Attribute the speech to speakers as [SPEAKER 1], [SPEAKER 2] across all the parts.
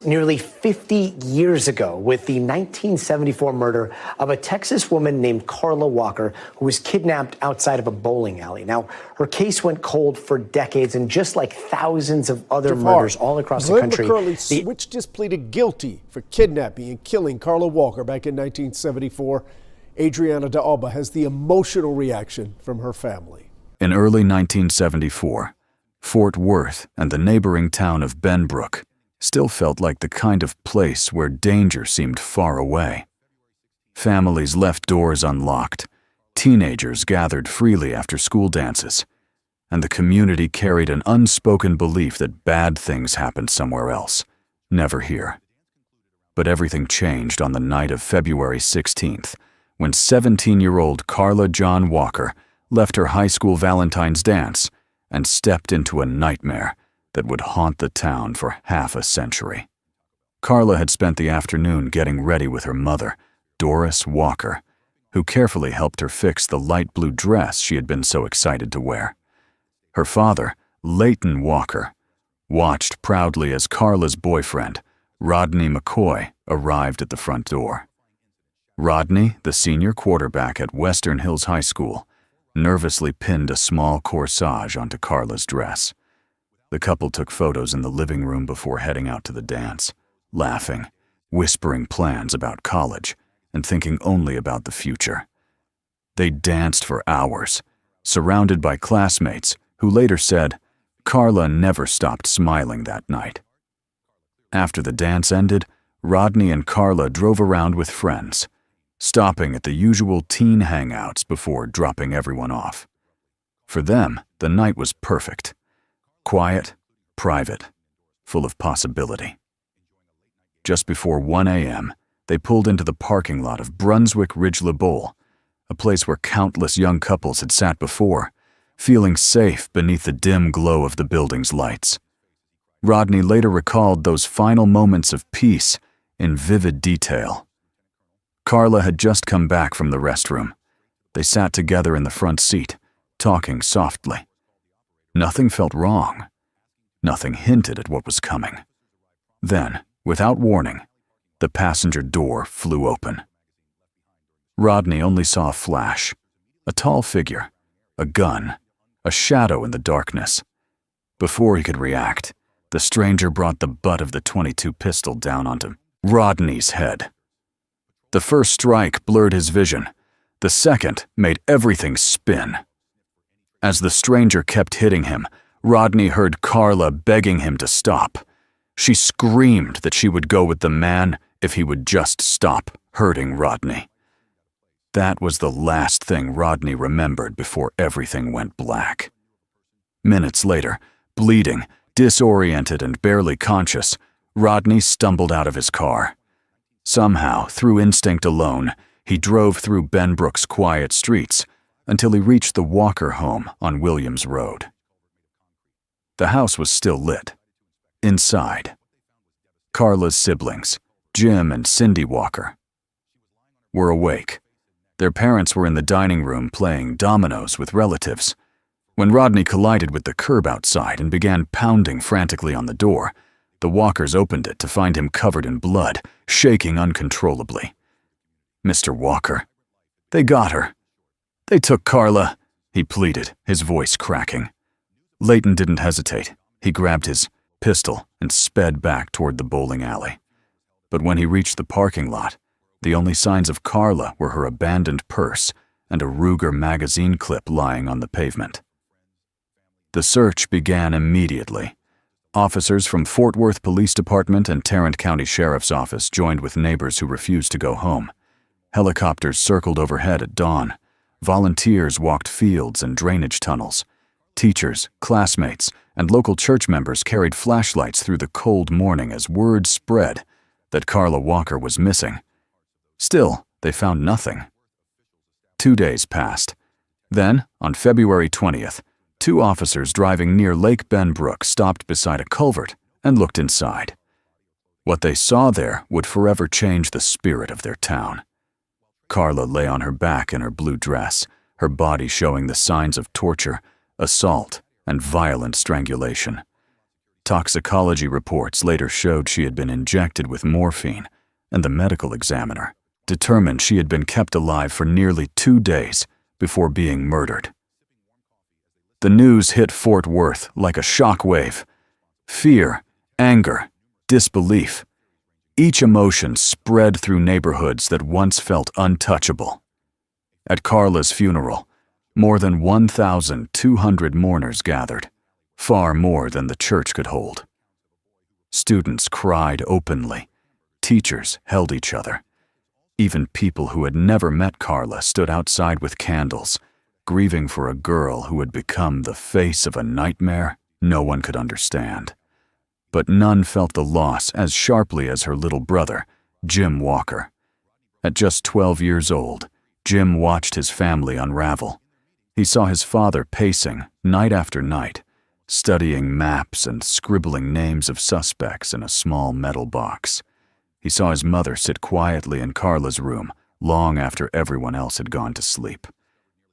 [SPEAKER 1] Nearly 50 years ago, with the 1974 murder of a Texas woman named Carla Walker, who was kidnapped outside of a bowling alley. Now, her case went cold for decades, and just like thousands of other murders all across the country.
[SPEAKER 2] Glenn McCurley switched his plea to guilty for kidnapping and killing Carla Walker back in 1974. Adriana de Alba has the emotional reaction from her family.
[SPEAKER 3] In early 1974, Fort Worth and the neighboring town of Benbrook still felt like the kind of place where danger seemed far away. Families left doors unlocked, teenagers gathered freely after school dances, and the community carried an unspoken belief that bad things happened somewhere else, never here. But everything changed on the night of February 16th, when 17-year-old Carla Jan Walker left her high school Valentine's dance and stepped into a nightmare that would haunt the town for half a century. Carla had spent the afternoon getting ready with her mother, Doris Walker, who carefully helped her fix the light blue dress she had been so excited to wear. Her father, Leighton Walker, watched proudly as Carla's boyfriend, Rodney McCoy, arrived at the front door. Rodney, the senior quarterback at Western Hills High School, nervously pinned a small corsage onto Carla's dress. The couple took photos in the living room before heading out to the dance, laughing, whispering plans about college, and thinking only about the future. They danced for hours, surrounded by classmates who later said Carla never stopped smiling that night. After the dance ended, Rodney and Carla drove around with friends, stopping at the usual teen hangouts before dropping everyone off. For them, the night was perfect. Quiet, private, full of possibility. Just before 1 a.m., they pulled into the parking lot of Brunswick Ridge Le Bowl, a place where countless young couples had sat before, feeling safe beneath the dim glow of the building's lights. Rodney later recalled those final moments of peace in vivid detail. Carla had just come back from the restroom. They sat together in the front seat, talking softly. Nothing felt wrong. Nothing hinted at what was coming. Then, without warning, the passenger door flew open. Rodney only saw a flash, a tall figure, a gun, a shadow in the darkness. Before he could react, the stranger brought the butt of the .22 pistol down onto Rodney's head. The first strike blurred his vision. The second made everything spin. As the stranger kept hitting him, Rodney heard Carla begging him to stop. She screamed that she would go with the man if he would just stop hurting Rodney. That was the last thing Rodney remembered before everything went black. Minutes later, bleeding, disoriented, and barely conscious, Rodney stumbled out of his car. Somehow, through instinct alone, he drove through Benbrook's quiet streets until he reached the Walker home on Williams Road. The house was still lit. Inside, Carla's siblings, Jim and Cindy Walker, were awake. Their parents were in the dining room playing dominoes with relatives. When Rodney collided with the curb outside and began pounding frantically on the door, the Walkers opened it to find him covered in blood, shaking uncontrollably. "Mr. Walker, they got her. They took Carla," he pleaded, his voice cracking. Leighton didn't hesitate. He grabbed his pistol and sped back toward the bowling alley. But when he reached the parking lot, the only signs of Carla were her abandoned purse and a Ruger magazine clip lying on the pavement. The search began immediately. Officers from Fort Worth Police Department and Tarrant County Sheriff's Office joined with neighbors who refused to go home. Helicopters circled overhead at dawn. Volunteers walked fields and drainage tunnels. Teachers, classmates, and local church members carried flashlights through the cold morning as word spread that Carla Walker was missing. Still, they found nothing. 2 days passed. Then, on February 20th, 2 officers driving near Lake Benbrook stopped beside a culvert and looked inside. What they saw there would forever change the spirit of their town. Carla lay on her back in her blue dress, her body showing the signs of torture, assault, and violent strangulation. Toxicology reports later showed she had been injected with morphine, and the medical examiner determined she had been kept alive for nearly 2 days before being murdered. The news hit Fort Worth like a shock wave. Fear, anger, disbelief. Each emotion spread through neighborhoods that once felt untouchable. At Carla's funeral, more than 1,200 mourners gathered, far more than the church could hold. Students cried openly. Teachers held each other. Even people who had never met Carla stood outside with candles, grieving for a girl who had become the face of a nightmare no one could understand. But none felt the loss as sharply as her little brother, Jim Walker. At just 12 years old, Jim watched his family unravel. He saw his father pacing, night after night, studying maps and scribbling names of suspects in a small metal box. He saw his mother sit quietly in Carla's room long after everyone else had gone to sleep.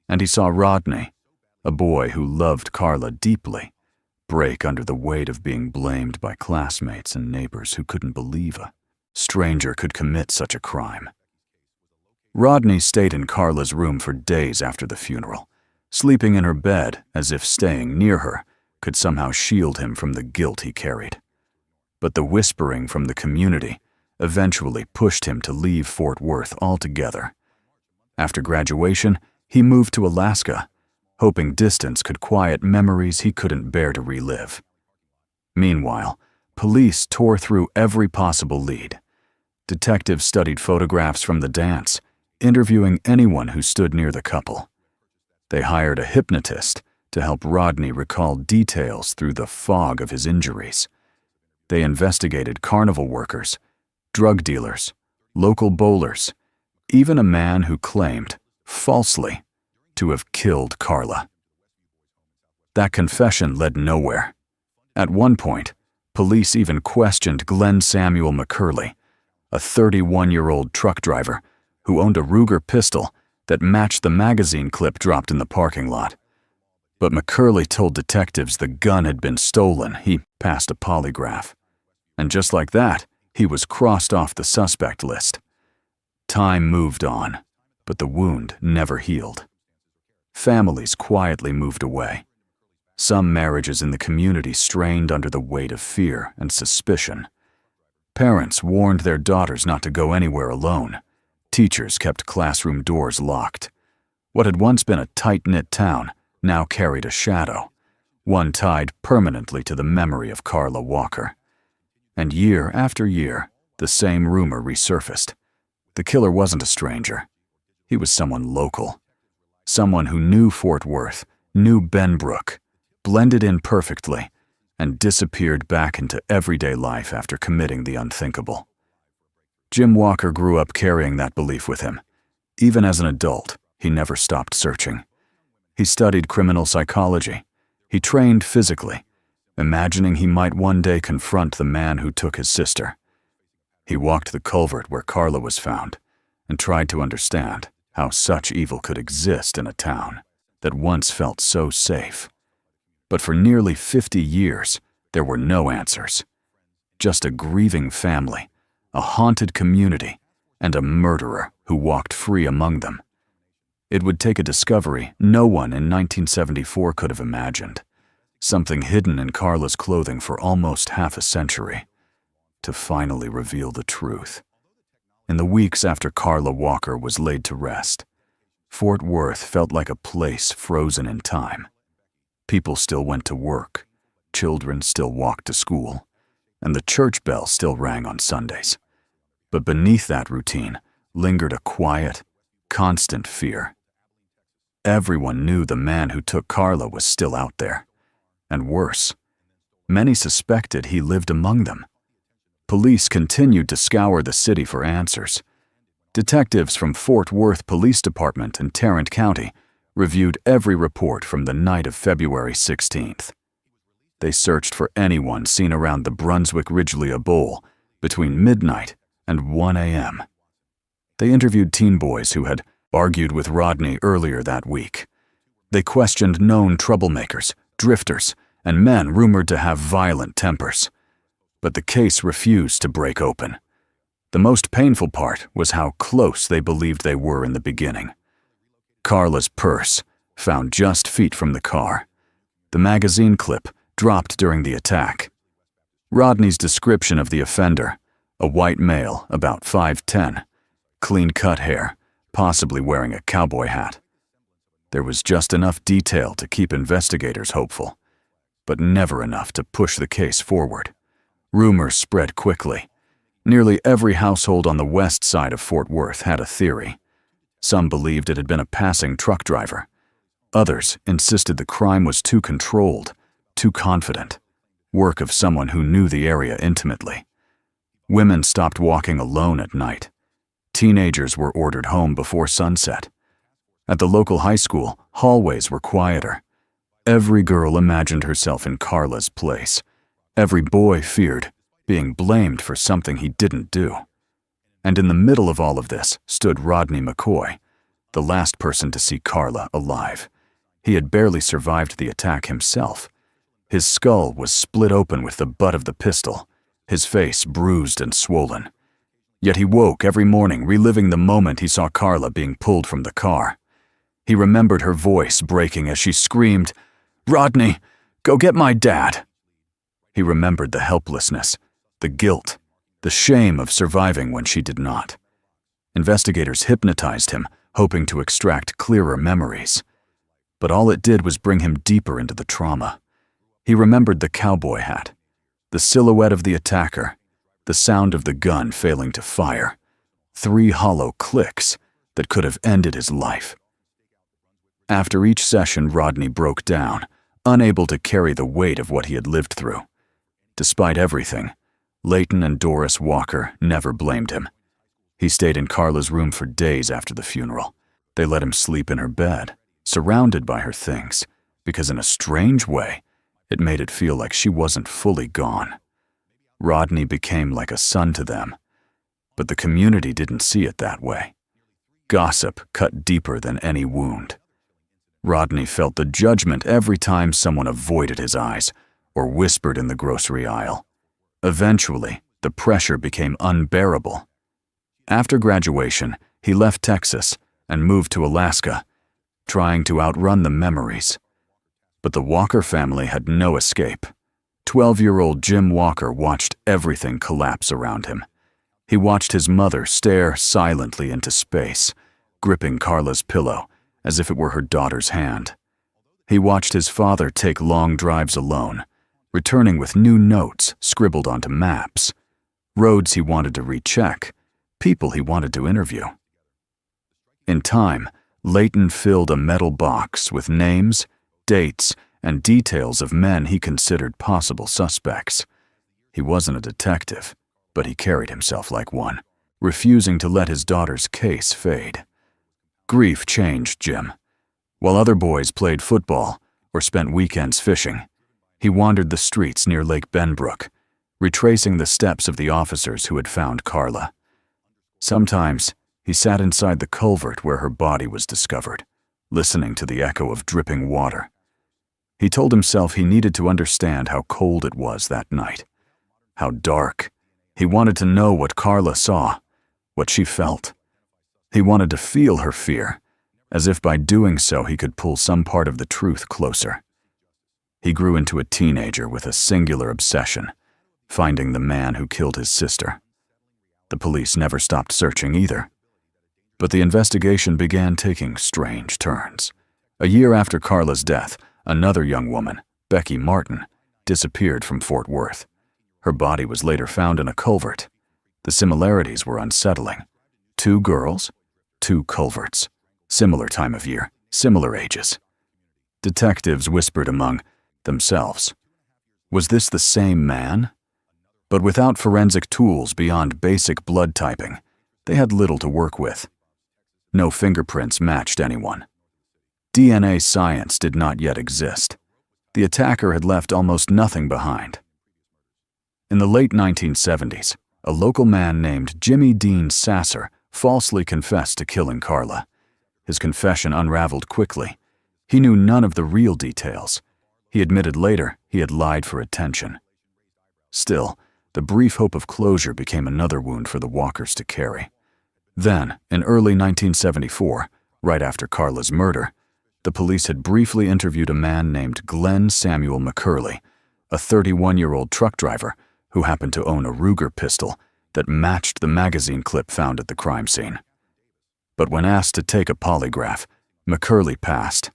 [SPEAKER 3] And he saw Rodney, a boy who loved Carla deeply, break under the weight of being blamed by classmates and neighbors who couldn't believe a stranger could commit such a crime. Rodney stayed in Carla's room for days after the funeral, sleeping in her bed as if staying near her could somehow shield him from the guilt he carried. But the whispering from the community eventually pushed him to leave Fort Worth altogether. After graduation, he moved to Alaska, hoping distance could quiet memories he couldn't bear to relive. Meanwhile, police tore through every possible lead. Detectives studied photographs from the dance, interviewing anyone who stood near the couple. They hired a hypnotist to help Rodney recall details through the fog of his injuries. They investigated carnival workers, drug dealers, local bowlers, even a man who claimed, falsely, to have killed Carla. That confession led nowhere. At one point, police even questioned Glenn Samuel McCurley, a 31-year-old truck driver who owned a Ruger pistol that matched the magazine clip dropped in the parking lot. But McCurley told detectives the gun had been stolen. He passed a polygraph. And just like that, he was crossed off the suspect list. Time moved on, but the wound never healed. Families quietly moved away. Some marriages in the community strained under the weight of fear and suspicion. Parents warned their daughters not to go anywhere alone. Teachers kept classroom doors locked. What had once been a tight-knit town now carried a shadow, one tied permanently to the memory of Carla Walker. And year after year, the same rumor resurfaced. The killer wasn't a stranger. He was someone local. Someone who knew Fort Worth, knew Benbrook, blended in perfectly, and disappeared back into everyday life after committing the unthinkable. Jim Walker grew up carrying that belief with him. Even as an adult, he never stopped searching. He studied criminal psychology. He trained physically, imagining he might one day confront the man who took his sister. He walked the culvert where Carla was found and tried to understand how such evil could exist in a town that once felt so safe. But for nearly 50 years, there were no answers. Just a grieving family, a haunted community, and a murderer who walked free among them. It would take a discovery no one in 1974 could have imagined, something hidden in Carla's clothing for almost half a century, to finally reveal the truth. In the weeks after Carla Walker was laid to rest, Fort Worth felt like a place frozen in time. People still went to work, children still walked to school, and the church bell still rang on Sundays. But beneath that routine lingered a quiet, constant fear. Everyone knew the man who took Carla was still out there. And worse, many suspected he lived among them. Police continued to scour the city for answers. Detectives from Fort Worth Police Department in Tarrant County reviewed every report from the night of February 16th. They searched for anyone seen around the Brunswick-Ridgelea Bowl between midnight and 1 a.m. They interviewed teen boys who had argued with Rodney earlier that week. They questioned known troublemakers, drifters, and men rumored to have violent tempers. But the case refused to break open. The most painful part was how close they believed they were in the beginning. Carla's purse, found just feet from the car. The magazine clip, dropped during the attack. Rodney's description of the offender, a white male, about 5'10", clean-cut hair, possibly wearing a cowboy hat. There was just enough detail to keep investigators hopeful, but never enough to push the case forward. Rumors spread quickly. Nearly every household on the west side of Fort Worth had a theory. Some believed it had been a passing truck driver. Others insisted the crime was too controlled, too confident, work of someone who knew the area intimately. Women stopped walking alone at night. Teenagers were ordered home before sunset. At the local high school, hallways were quieter. Every girl imagined herself in Carla's place. Every boy feared being blamed for something he didn't do. And in the middle of all of this stood Rodney McCoy, the last person to see Carla alive. He had barely survived the attack himself. His skull was split open with the butt of the pistol, his face bruised and swollen. Yet he woke every morning reliving the moment he saw Carla being pulled from the car. He remembered her voice breaking as she screamed, "Rodney, go get my dad." He remembered the helplessness, the guilt, the shame of surviving when she did not. Investigators hypnotized him, hoping to extract clearer memories. But all it did was bring him deeper into the trauma. He remembered the cowboy hat, the silhouette of the attacker, the sound of the gun failing to fire, 3 hollow clicks that could have ended his life. After each session, Rodney broke down, unable to carry the weight of what he had lived through. Despite everything, Leighton and Doris Walker never blamed him. He stayed in Carla's room for days after the funeral. They let him sleep in her bed, surrounded by her things, because in a strange way, it made it feel like she wasn't fully gone. Rodney became like a son to them, but the community didn't see it that way. Gossip cut deeper than any wound. Rodney felt the judgment every time someone avoided his eyes or whispered in the grocery aisle. Eventually, the pressure became unbearable. After graduation, he left Texas and moved to Alaska, trying to outrun the memories. But the Walker family had no escape. 12-year-old Jim Walker watched everything collapse around him. He watched his mother stare silently into space, gripping Carla's pillow as if it were her daughter's hand. He watched his father take long drives alone, returning with new notes scribbled onto maps, roads he wanted to recheck, people he wanted to interview. In time, Leighton filled a metal box with names, dates, and details of men he considered possible suspects. He wasn't a detective, but he carried himself like one, refusing to let his daughter's case fade. Grief changed Jim. While other boys played football or spent weekends fishing, he wandered the streets near Lake Benbrook, retracing the steps of the officers who had found Carla. Sometimes, he sat inside the culvert where her body was discovered, listening to the echo of dripping water. He told himself he needed to understand how cold it was that night, how dark. He wanted to know what Carla saw, what she felt. He wanted to feel her fear, as if by doing so he could pull some part of the truth closer. He grew into a teenager with a singular obsession, finding the man who killed his sister. The police never stopped searching either. But the investigation began taking strange turns. A year after Carla's death, another young woman, Becky Martin, disappeared from Fort Worth. Her body was later found in a culvert. The similarities were unsettling. 2 girls, 2 culverts, similar time of year, similar ages. Detectives whispered among themselves, was this the same man? But without forensic tools beyond basic blood typing, they had little to work with. No fingerprints matched anyone. DNA science did not yet exist. The attacker had left almost nothing behind. In the late 1970s, a local man named Jimmy Dean Sasser falsely confessed to killing Carla. His confession unraveled quickly. He knew none of the real details. He admitted later he had lied for attention. Still, the brief hope of closure became another wound for the Walkers to carry. Then, in early 1974, right after Carla's murder, the police had briefly interviewed a man named Glenn Samuel McCurley, a 31-year-old truck driver who happened to own a Ruger pistol that matched the magazine clip found at the crime scene. But when asked to take a polygraph, McCurley passed.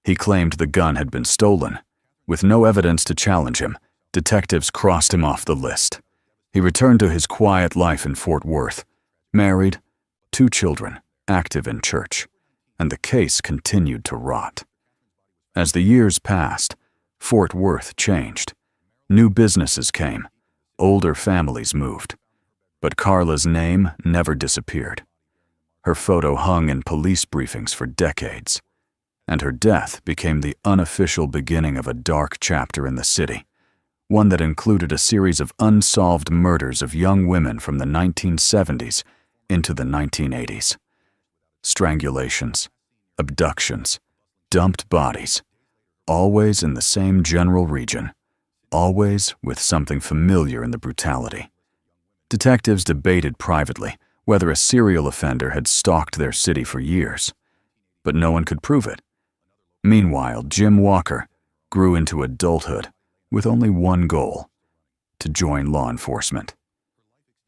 [SPEAKER 3] He claimed the gun had been stolen. With no evidence to challenge him, detectives crossed him off the list. He returned to his quiet life in Fort Worth, married, 2 children, active in church, and the case continued to rot. As the years passed, Fort Worth changed. New businesses came, older families moved, but Carla's name never disappeared. Her photo hung in police briefings for decades, and her death became the unofficial beginning of a dark chapter in the city, one that included a series of unsolved murders of young women from the 1970s into the 1980s. Strangulations, abductions, dumped bodies, always in the same general region, always with something familiar in the brutality. Detectives debated privately whether a serial offender had stalked their city for years, but no one could prove it. Meanwhile, Jim Walker grew into adulthood with only one goal: to join law enforcement.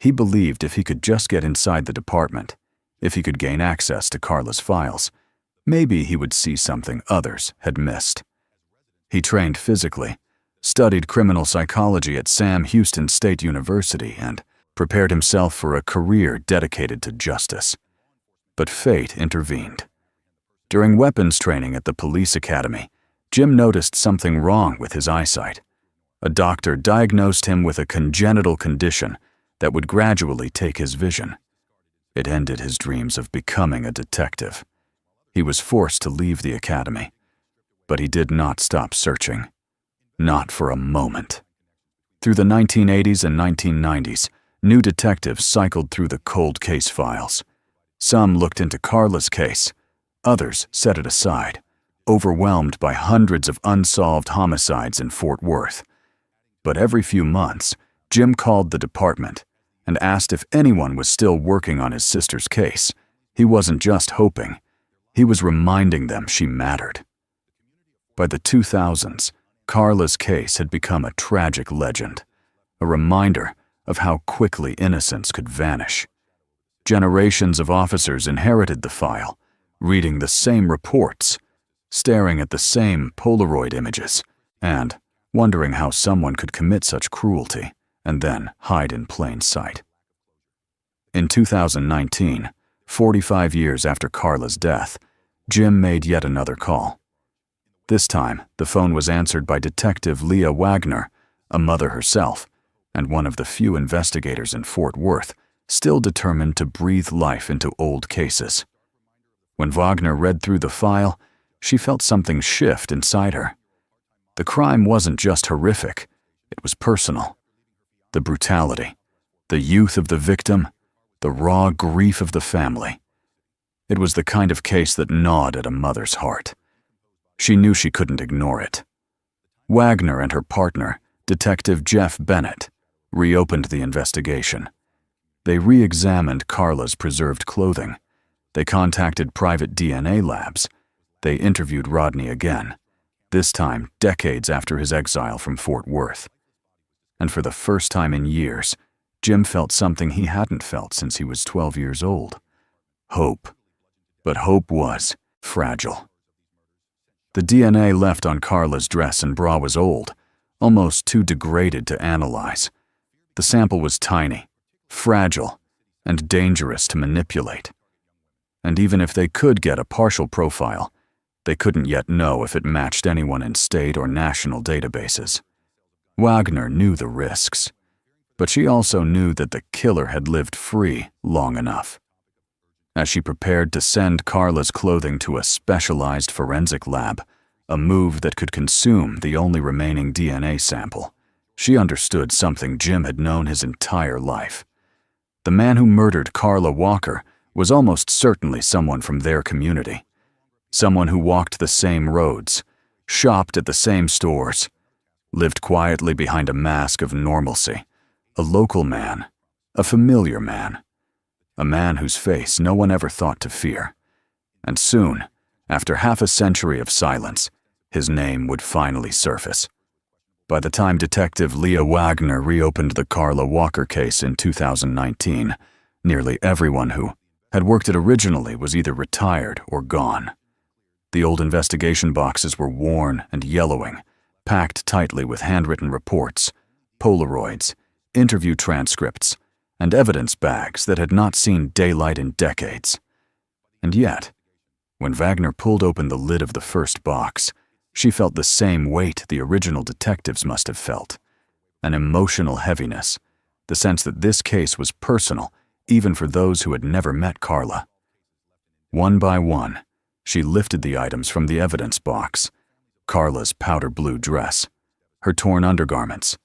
[SPEAKER 3] He believed if he could just get inside the department, if he could gain access to Carla's files, maybe he would see something others had missed. He trained physically, studied criminal psychology at Sam Houston State University, and prepared himself for a career dedicated to justice. But fate intervened. During weapons training at the police academy, Jim noticed something wrong with his eyesight. A doctor diagnosed him with a congenital condition that would gradually take his vision. It ended his dreams of becoming a detective. He was forced to leave the academy, but he did not stop searching. Not for a moment. Through the 1980s and 1990s, new detectives cycled through the cold case files. Some looked into Carla's case, others set it aside, overwhelmed by hundreds of unsolved homicides in Fort Worth. But every few months, Jim called the department and asked if anyone was still working on his sister's case. He wasn't just hoping, he was reminding them she mattered. By the 2000s, Carla's case had become a tragic legend, a reminder of how quickly innocence could vanish. Generations of officers inherited the file, reading the same reports, staring at the same Polaroid images, and wondering how someone could commit such cruelty and then hide in plain sight. In 2019, 45 years after Carla's death, Jim made yet another call. This time, the phone was answered by Detective Leah Wagner, a mother herself, and one of the few investigators in Fort Worth still determined to breathe life into old cases. When Wagner read through the file, she felt something shift inside her. The crime wasn't just horrific, it was personal. The brutality, the youth of the victim, the raw grief of the family. It was the kind of case that gnawed at a mother's heart. She knew she couldn't ignore it. Wagner and her partner, Detective Jeff Bennett, reopened the investigation. They re-examined Carla's preserved clothing. They contacted private DNA labs. They interviewed Rodney again, this time decades after his exile from Fort Worth. And for the first time in years, Jim felt something he hadn't felt since he was 12 years old. Hope. But hope was fragile. The DNA left on Carla's dress and bra was old, almost too degraded to analyze. The sample was tiny, fragile, and dangerous to manipulate. And even if they could get a partial profile, they couldn't yet know if it matched anyone in state or national databases. Wagner knew the risks, but she also knew that the killer had lived free long enough. As she prepared to send Carla's clothing to a specialized forensic lab, a move that could consume the only remaining DNA sample, she understood something Jim had known his entire life. The man who murdered Carla Walker was almost certainly someone from their community. Someone who walked the same roads, shopped at the same stores, lived quietly behind a mask of normalcy, a local man, a familiar man, a man whose face no one ever thought to fear. And soon, after half a century of silence, his name would finally surface. By the time Detective Leah Wagner reopened the Carla Walker case in 2019, nearly everyone who had worked it originally was either retired or gone. The old investigation boxes were worn and yellowing, packed tightly with handwritten reports, Polaroids, interview transcripts, and evidence bags that had not seen daylight in decades. And yet, when Wagner pulled open the lid of the first box, she felt the same weight the original detectives must have felt. An emotional heaviness, the sense that this case was personal, even for those who had never met Carla. One by one, she lifted the items from the evidence box: Carla's powder blue dress, her torn undergarments,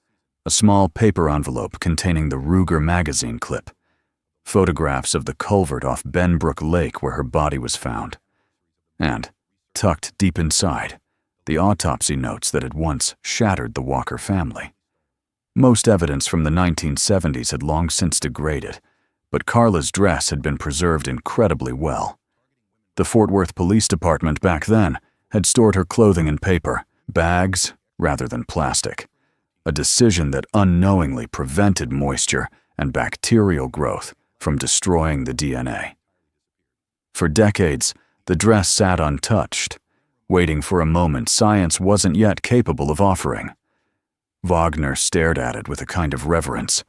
[SPEAKER 3] a small paper envelope containing the Ruger magazine clip, photographs of the culvert off Benbrook Lake where her body was found, and, tucked deep inside, the autopsy notes that had once shattered the Walker family. Most evidence from the 1970s had long since degraded, but Carla's dress had been preserved incredibly well. The Fort Worth Police Department back then had stored her clothing in paper, bags rather than plastic, a decision that unknowingly prevented moisture and bacterial growth from destroying the DNA. For decades, the dress sat untouched, waiting for a moment science wasn't yet capable of offering. Wagner stared at it with a kind of reverence.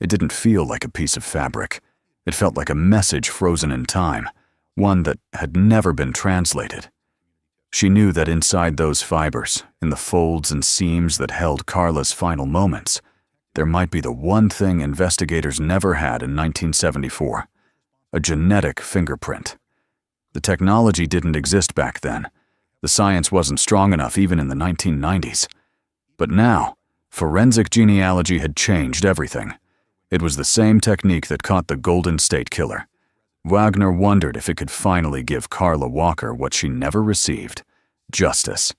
[SPEAKER 3] It didn't feel like a piece of fabric. It felt like a message frozen in time, one that had never been translated. She knew that inside those fibers, in the folds and seams that held Carla's final moments, there might be the one thing investigators never had in 1974, a genetic fingerprint. The technology didn't exist back then. The science wasn't strong enough even in the 1990s. But now, forensic genealogy had changed everything. It was the same technique that caught the Golden State Killer. Wagner wondered if it could finally give Carla Walker what she never received: justice.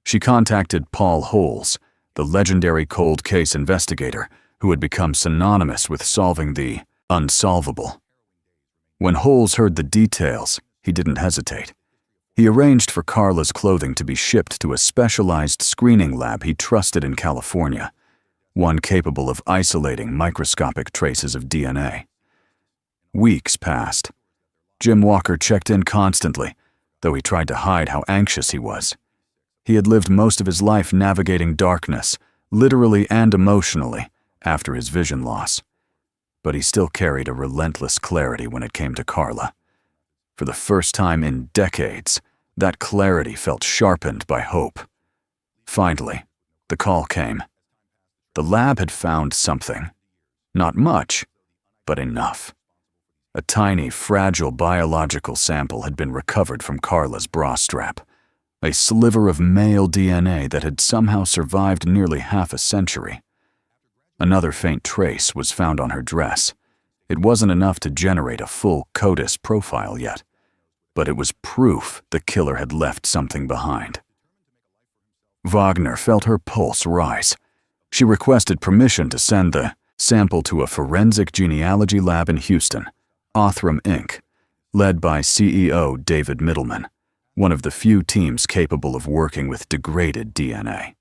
[SPEAKER 3] She contacted Paul Holes, the legendary cold case investigator who had become synonymous with solving the unsolvable. When Holes heard the details, he didn't hesitate. He arranged for Carla's clothing to be shipped to a specialized screening lab he trusted in California, one capable of isolating microscopic traces of DNA. Weeks passed. Jim Walker checked in constantly, though he tried to hide how anxious he was. He had lived most of his life navigating darkness, literally and emotionally, after his vision loss. But he still carried a relentless clarity when it came to Carla. For the first time in decades, that clarity felt sharpened by hope. Finally, the call came. The lab had found something. Not much, but enough. A tiny, fragile biological sample had been recovered from Carla's bra strap, a sliver of male DNA that had somehow survived nearly half a century. Another faint trace was found on her dress. It wasn't enough to generate a full CODIS profile yet, but it was proof the killer had left something behind. Wagner felt her pulse rise. She requested permission to send the sample to a forensic genealogy lab in Houston, Othram Inc., led by CEO David Middleman, one of the few teams capable of working with degraded DNA.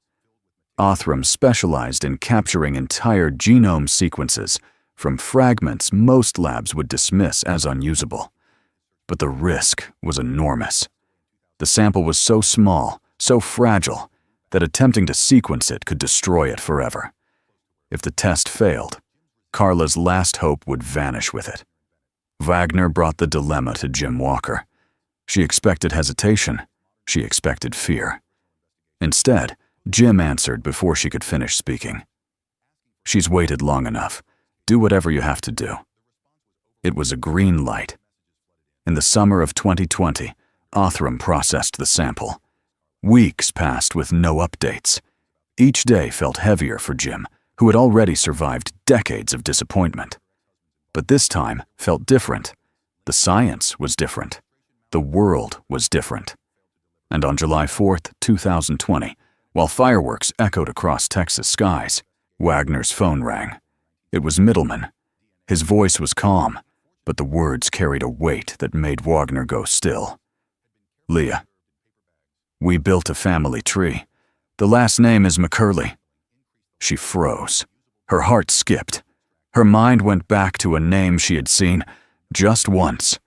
[SPEAKER 3] Othram specialized in capturing entire genome sequences from fragments most labs would dismiss as unusable. But the risk was enormous. The sample was so small, so fragile, that attempting to sequence it could destroy it forever. If the test failed, Carla's last hope would vanish with it. Wagner brought the dilemma to Jim Walker. She expected hesitation. She expected fear. Instead, Jim answered before she could finish speaking. "She's waited long enough. Do whatever you have to do." It was a green light. In the summer of 2020, Othram processed the sample. Weeks passed with no updates. Each day felt heavier for Jim, who had already survived decades of disappointment. But this time felt different. The science was different. The world was different. And on July 4th, 2020, while fireworks echoed across Texas skies, Wagner's phone rang. It was Middleman. His voice was calm, but the words carried a weight that made Wagner go still. "Leah, we built a family tree. The last name is McCurley." She froze. Her heart skipped. Her mind went back to a name she had seen just once,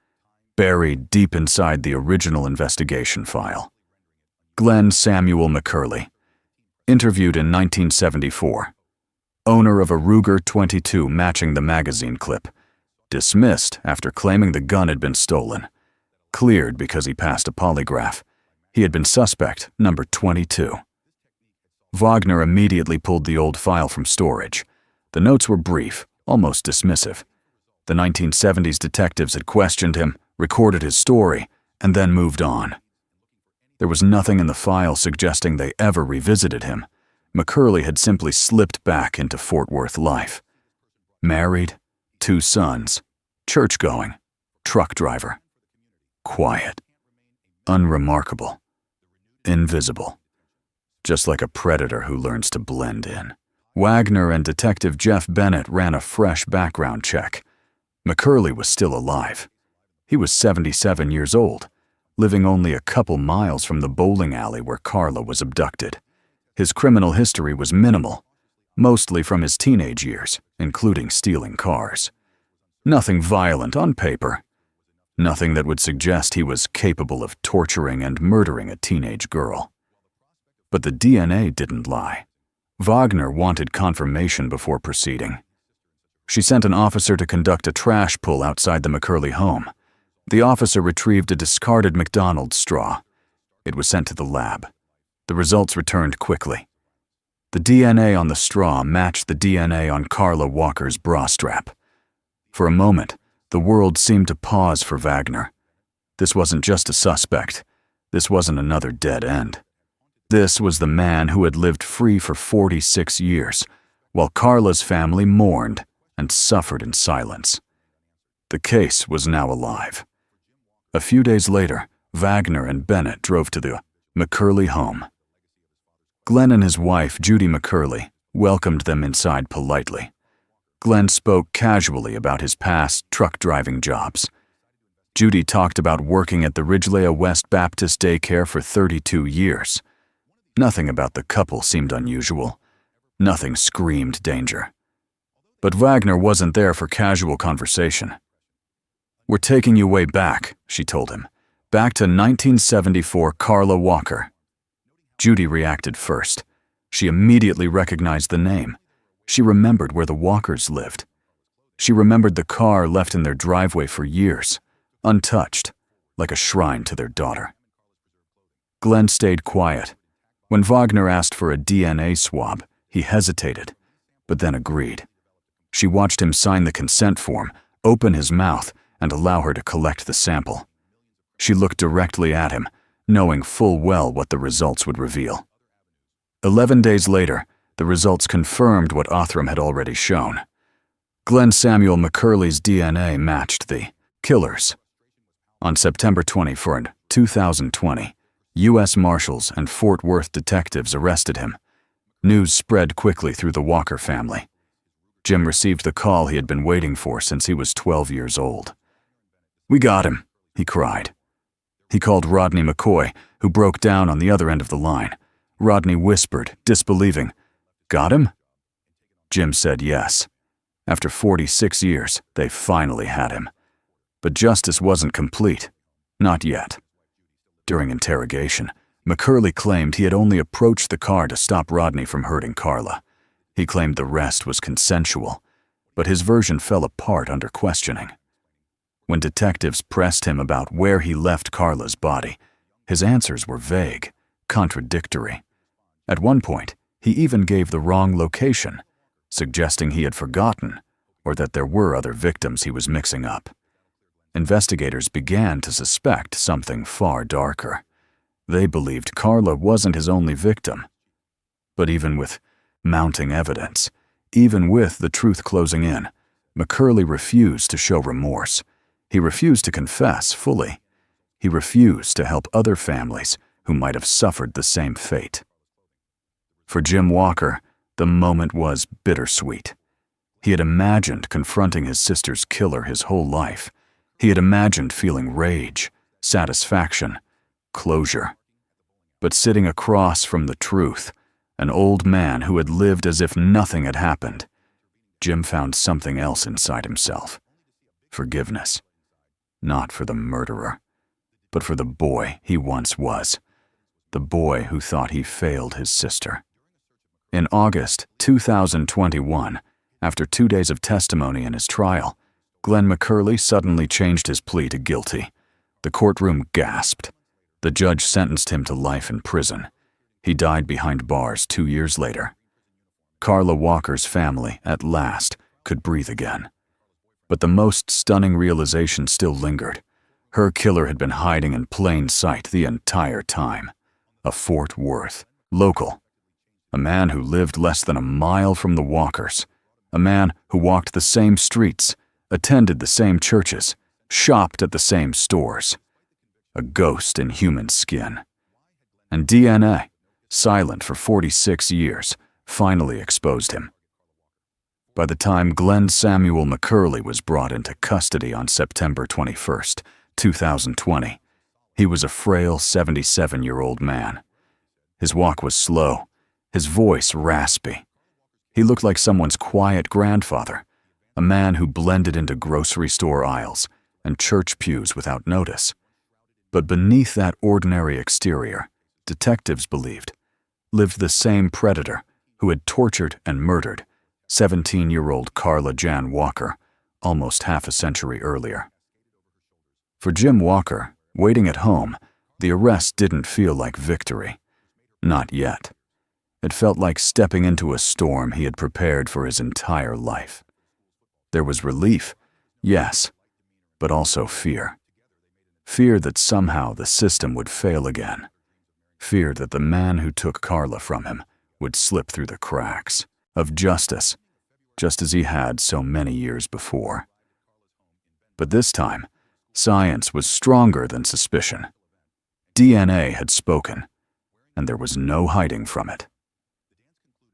[SPEAKER 3] buried deep inside the original investigation file. Glenn Samuel McCurley, interviewed in 1974, owner of a Ruger 22 matching the magazine clip, dismissed after claiming the gun had been stolen, cleared because he passed a polygraph. He had been suspect number 22. Wagner immediately pulled the old file from storage. The notes were brief, almost dismissive. The 1970s detectives had questioned him, recorded his story, and then moved on. There was nothing in the file suggesting they ever revisited him. McCurley had simply slipped back into Fort Worth life. Married, 2 sons, church-going, truck driver. Quiet. Unremarkable. Invisible. Just like a predator who learns to blend in. Wagner and Detective Jeff Bennett ran a fresh background check. McCurley was still alive. He was 77 years old, living only a couple miles from the bowling alley where Carla was abducted. His criminal history was minimal, mostly from his teenage years, including stealing cars. Nothing violent on paper. Nothing that would suggest he was capable of torturing and murdering a teenage girl. But the DNA didn't lie. Wagner wanted confirmation before proceeding. She sent an officer to conduct a trash pull outside the McCurley home. The officer retrieved a discarded McDonald's straw. It was sent to the lab. The results returned quickly. The DNA on the straw matched the DNA on Carla Walker's bra strap. For a moment, the world seemed to pause for Wagner. This wasn't just a suspect. This wasn't another dead end. This was the man who had lived free for 46 years, while Carla's family mourned and suffered in silence. The case was now alive. A few days later, Wagner and Bennett drove to the McCurley home. Glenn and his wife, Judy McCurley, welcomed them inside politely. Glenn spoke casually about his past truck-driving jobs. Judy talked about working at the Ridgelea West Baptist Daycare for 32 years. Nothing about the couple seemed unusual. Nothing screamed danger. But Wagner wasn't there for casual conversation. "We're taking you way back," she told him. "Back to 1974 Carla Walker." Judy reacted first. She immediately recognized the name. She remembered where the Walkers lived. She remembered the car left in their driveway for years, untouched, like a shrine to their daughter. Glenn stayed quiet. When Wagner asked for a DNA swab, he hesitated, but then agreed. She watched him sign the consent form, open his mouth, and allow her to collect the sample. She looked directly at him, knowing full well what the results would reveal. 11 days later, the results confirmed what Othram had already shown. Glenn Samuel McCurley's DNA matched the killer's. On September 24, 2020, U.S. Marshals and Fort Worth detectives arrested him. News spread quickly through the Walker family. Jim received the call he had been waiting for since he was 12 years old. "We got him," he cried. He called Rodney McCoy, who broke down on the other end of the line. Rodney whispered, disbelieving, "Got him?" Jim said yes. After 46 years, they finally had him. But justice wasn't complete. Not yet. During interrogation, McCurley claimed he had only approached the car to stop Rodney from hurting Carla. He claimed the rest was consensual, but his version fell apart under questioning. When detectives pressed him about where he left Carla's body, his answers were vague, contradictory. At one point, he even gave the wrong location, suggesting he had forgotten or that there were other victims he was mixing up. Investigators began to suspect something far darker. They believed Carla wasn't his only victim. But even with mounting evidence, even with the truth closing in, McCurley refused to show remorse. He refused to confess fully. He refused to help other families who might have suffered the same fate. For Jim Walker, the moment was bittersweet. He had imagined confronting his sister's killer his whole life. He had imagined feeling rage, satisfaction, closure. But sitting across from the truth, an old man who had lived as if nothing had happened, Jim found something else inside himself. Forgiveness. Not for the murderer, but for the boy he once was. The boy who thought he failed his sister. In August 2021, after 2 days of testimony in his trial, Glenn McCurley suddenly changed his plea to guilty. The courtroom gasped. The judge sentenced him to life in prison. He died behind bars 2 years later. Carla Walker's family, at last, could breathe again. But the most stunning realization still lingered. Her killer had been hiding in plain sight the entire time. A Fort Worth local. A man who lived less than a mile from the Walkers. A man who walked the same streets, attended the same churches, shopped at the same stores. A ghost in human skin. And DNA, silent for 46 years, finally exposed him. By the time Glenn Samuel McCurley was brought into custody on September 21st, 2020, he was a frail 77-year-old man. His walk was slow, his voice raspy. He looked like someone's quiet grandfather, a man who blended into grocery store aisles and church pews without notice. But beneath that ordinary exterior, detectives believed, lived the same predator who had tortured and murdered 17-year-old Carla Jan Walker almost half a century earlier. For Jim Walker, waiting at home, the arrest didn't feel like victory. Not yet. It felt like stepping into a storm he had prepared for his entire life. There was relief, yes, but also fear. Fear that somehow the system would fail again. Fear that the man who took Carla from him would slip through the cracks of justice, just as he had so many years before. But this time, science was stronger than suspicion. DNA had spoken, and there was no hiding from it.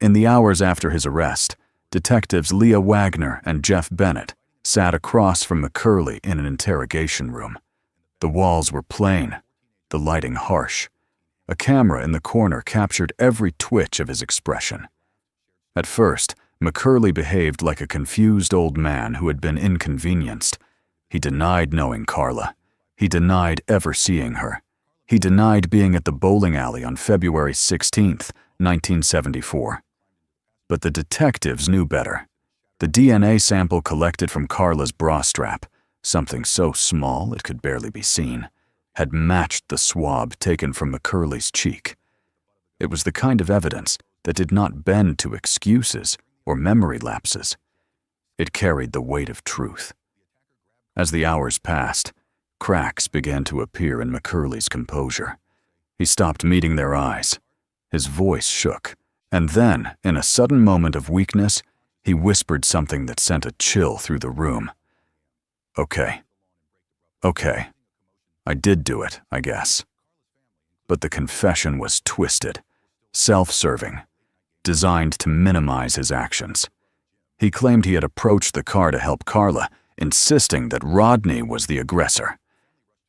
[SPEAKER 3] In the hours after his arrest, detectives Leah Wagner and Jeff Bennett sat across from McCurley in an interrogation room. The walls were plain, the lighting harsh. A camera in the corner captured every twitch of his expression. At first, McCurley behaved like a confused old man who had been inconvenienced. He denied knowing Carla. He denied ever seeing her. He denied being at the bowling alley on February 16th, 1974. But the detectives knew better. The DNA sample collected from Carla's bra strap, something so small it could barely be seen, had matched the swab taken from McCurley's cheek. It was the kind of evidence that did not bend to excuses or memory lapses. It carried the weight of truth. As the hours passed, cracks began to appear in McCurley's composure. He stopped meeting their eyes. His voice shook. And then, in a sudden moment of weakness, he whispered something that sent a chill through the room. Okay. I did do it, I guess. But the confession was twisted, self-serving, designed to minimize his actions. He claimed he had approached the car to help Carla, insisting that Rodney was the aggressor.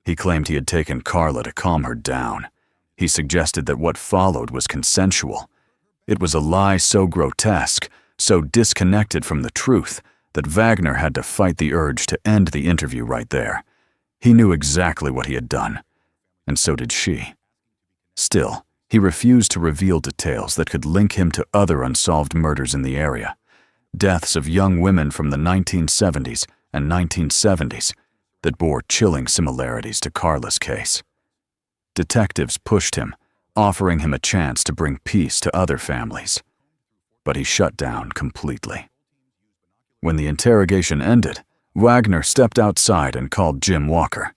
[SPEAKER 3] He claimed he had taken Carla to calm her down. He suggested that what followed was consensual. It was a lie so grotesque, so disconnected from the truth, that Wagner had to fight the urge to end the interview right there. He knew exactly what he had done, and so did she. Still, he refused to reveal details that could link him to other unsolved murders in the area. Deaths of young women from the 1970s and 1970s that bore chilling similarities to Carla's case. Detectives pushed him, offering him a chance to bring peace to other families. But he shut down completely. When the interrogation ended, Wagner stepped outside and called Jim Walker.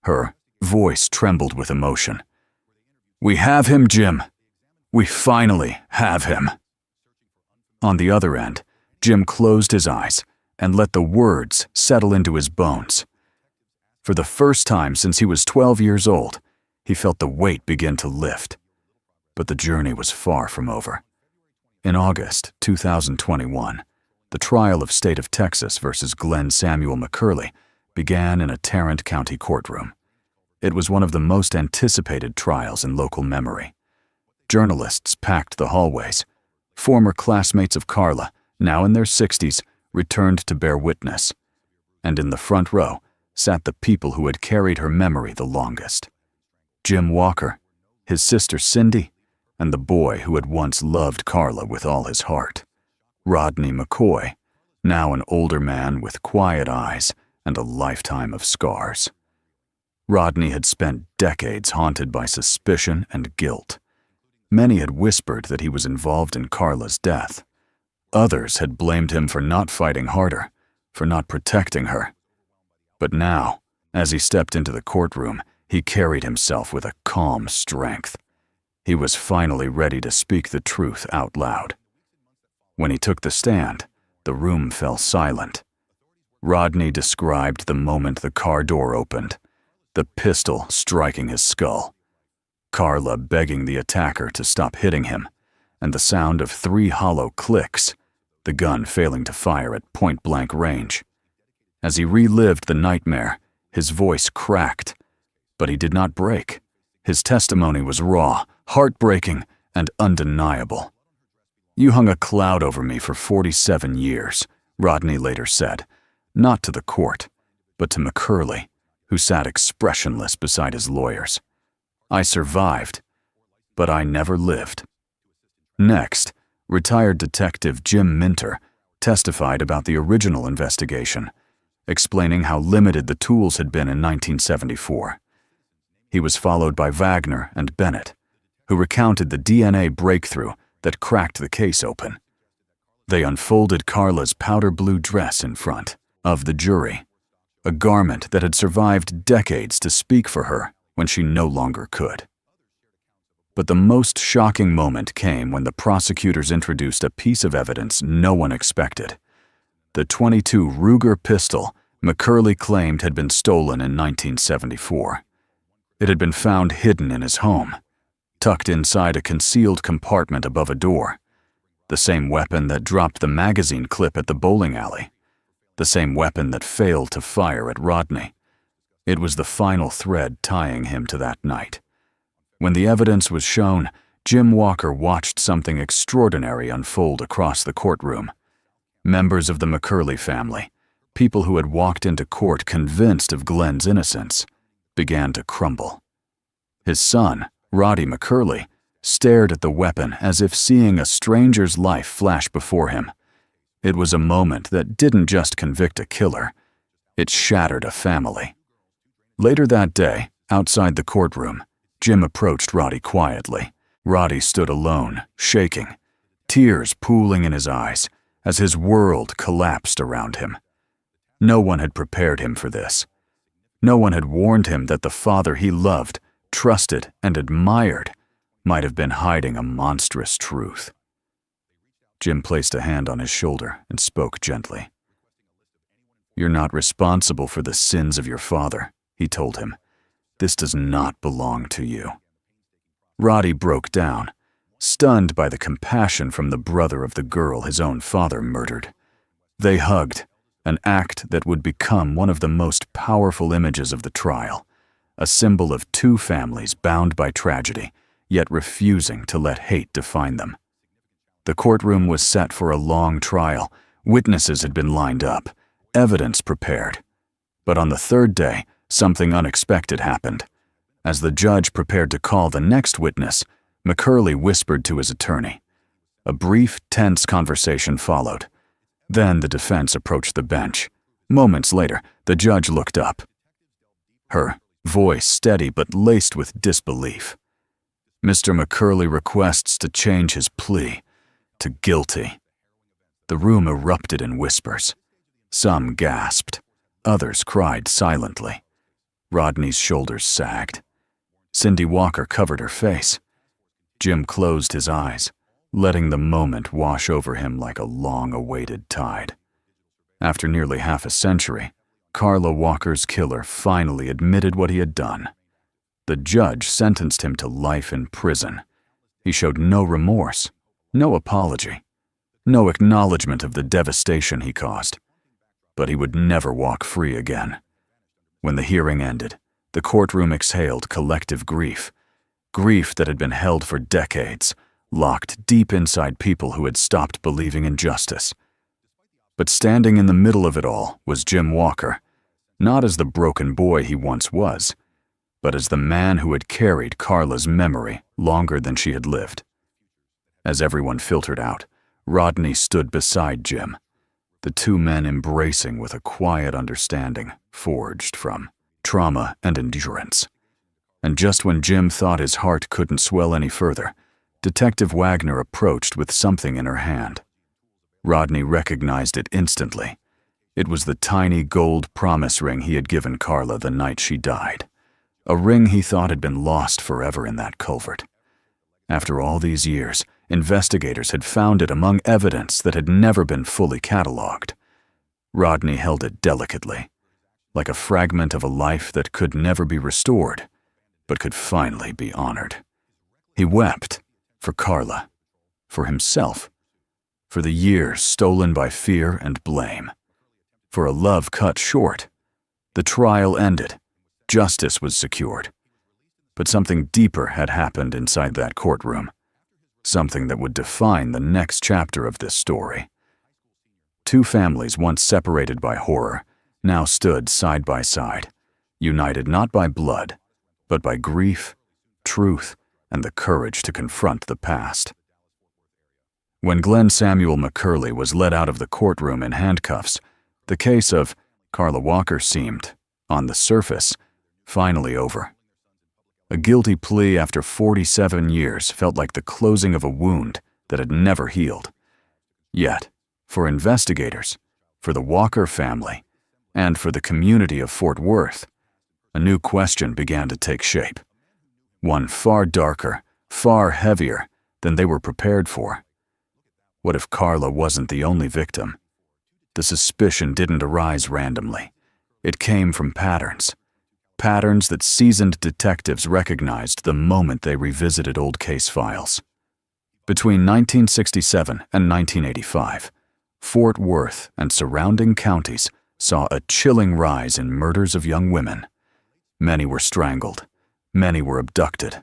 [SPEAKER 3] Her voice trembled with emotion. "We have him, Jim. We finally have him." On the other end, Jim closed his eyes and let the words settle into his bones. For the first time since he was 12 years old, He felt the weight begin to lift. But the journey was far from over. In August 2021, the trial of State of Texas versus Glenn Samuel McCurley began in a Tarrant County courtroom. It was one of the most anticipated trials in local memory. Journalists packed the hallways. Former classmates of Carla, now in their 60s, returned to bear witness. And in the front row sat the people who had carried her memory the longest. Jim Walker, his sister Cindy, and the boy who had once loved Carla with all his heart. Rodney McCoy, now an older man with quiet eyes and a lifetime of scars. Rodney had spent decades haunted by suspicion and guilt. Many had whispered that he was involved in Carla's death. Others had blamed him for not fighting harder, for not protecting her. But now, as he stepped into the courtroom, he carried himself with a calm strength. He was finally ready to speak the truth out loud. When he took the stand, the room fell silent. Rodney described the moment the car door opened, the pistol striking his skull, Carla begging the attacker to stop hitting him, and the sound of 3 hollow clicks, the gun failing to fire at point-blank range. As he relived the nightmare, his voice cracked, but he did not break. His testimony was raw, heartbreaking, and undeniable. "You hung a cloud over me for 47 years, Rodney later said, not to the court, but to McCurley, who sat expressionless beside his lawyers. I survived, but I never lived." Next, retired detective Jim Minter testified about the original investigation, explaining how limited the tools had been in 1974. He was followed by Wagner and Bennett, who recounted the DNA breakthrough that cracked the case open. They unfolded Carla's powder blue dress in front of the jury, a garment that had survived decades to speak for her when she no longer could. But the most shocking moment came when the prosecutors introduced a piece of evidence no one expected. The .22 Ruger pistol McCurley claimed had been stolen in 1974. It had been found hidden in his home, tucked inside a concealed compartment above a door. The same weapon that dropped the magazine clip at the bowling alley. The same weapon that failed to fire at Rodney. It was the final thread tying him to that night. When the evidence was shown, Jim Walker watched something extraordinary unfold across the courtroom. Members of the McCurley family, people who had walked into court convinced of Glenn's innocence, began to crumble. His son, Roddy McCurley, stared at the weapon as if seeing a stranger's life flash before him. It was a moment that didn't just convict a killer, it shattered a family. Later that day, outside the courtroom, Jim approached Roddy quietly. Roddy stood alone, shaking, tears pooling in his eyes as his world collapsed around him. No one had prepared him for this. No one had warned him that the father he loved, trusted, and admired might have been hiding a monstrous truth. Jim placed a hand on his shoulder and spoke gently. "You're not responsible for the sins of your father," he told him. "This does not belong to you." Roddy broke down, stunned by the compassion from the brother of the girl his own father murdered. They hugged, an act that would become one of the most powerful images of the trial, a symbol of 2 families bound by tragedy, yet refusing to let hate define them. The courtroom was set for a long trial. Witnesses had been lined up, evidence prepared. But on the 3rd day, something unexpected happened. As the judge prepared to call the next witness, McCurley whispered to his attorney. A brief, tense conversation followed. Then the defense approached the bench. Moments later, the judge looked up. Her voice steady but laced with disbelief. "Mr. McCurley requests to change his plea to guilty." The room erupted in whispers. Some gasped. Others cried silently. Rodney's shoulders sagged. Cindy Walker covered her face. Jim closed his eyes, letting the moment wash over him like a long-awaited tide. After nearly half a century, Carla Walker's killer finally admitted what he had done. The judge sentenced him to life in prison. He showed no remorse, no apology, no acknowledgement of the devastation he caused. But he would never walk free again. When the hearing ended, the courtroom exhaled collective grief. Grief that had been held for decades, locked deep inside people who had stopped believing in justice. But standing in the middle of it all was Jim Walker, not as the broken boy he once was, but as the man who had carried Carla's memory longer than she had lived. As everyone filtered out, Rodney stood beside Jim, the two men embracing with a quiet understanding forged from trauma and endurance. And just when Jim thought his heart couldn't swell any further, Detective Wagner approached with something in her hand. Rodney recognized it instantly. It was the tiny gold promise ring he had given Carla the night she died, a ring he thought had been lost forever in that culvert. After all these years, investigators had found it among evidence that had never been fully cataloged. Rodney held it delicately, like a fragment of a life that could never be restored, but could finally be honored. He wept for Carla, for himself, for the years stolen by fear and blame, for a love cut short. The trial ended. Justice was secured. But something deeper had happened inside that courtroom, something that would define the next chapter of this story. Two families once separated by horror now stood side by side, united not by blood, but by grief, truth, and the courage to confront the past. When Glenn Samuel McCurley was led out of the courtroom in handcuffs, the case of Carla Walker seemed, on the surface, finally over. A guilty plea after 47 years felt like the closing of a wound that had never healed. Yet, for investigators, for the Walker family, and for the community of Fort Worth, a new question began to take shape. One far darker, far heavier than they were prepared for. What if Carla wasn't the only victim? The suspicion didn't arise randomly. It came from patterns. Patterns that seasoned detectives recognized the moment they revisited old case files. Between 1967 and 1985, Fort Worth and surrounding counties saw a chilling rise in murders of young women. Many were strangled. Many were abducted.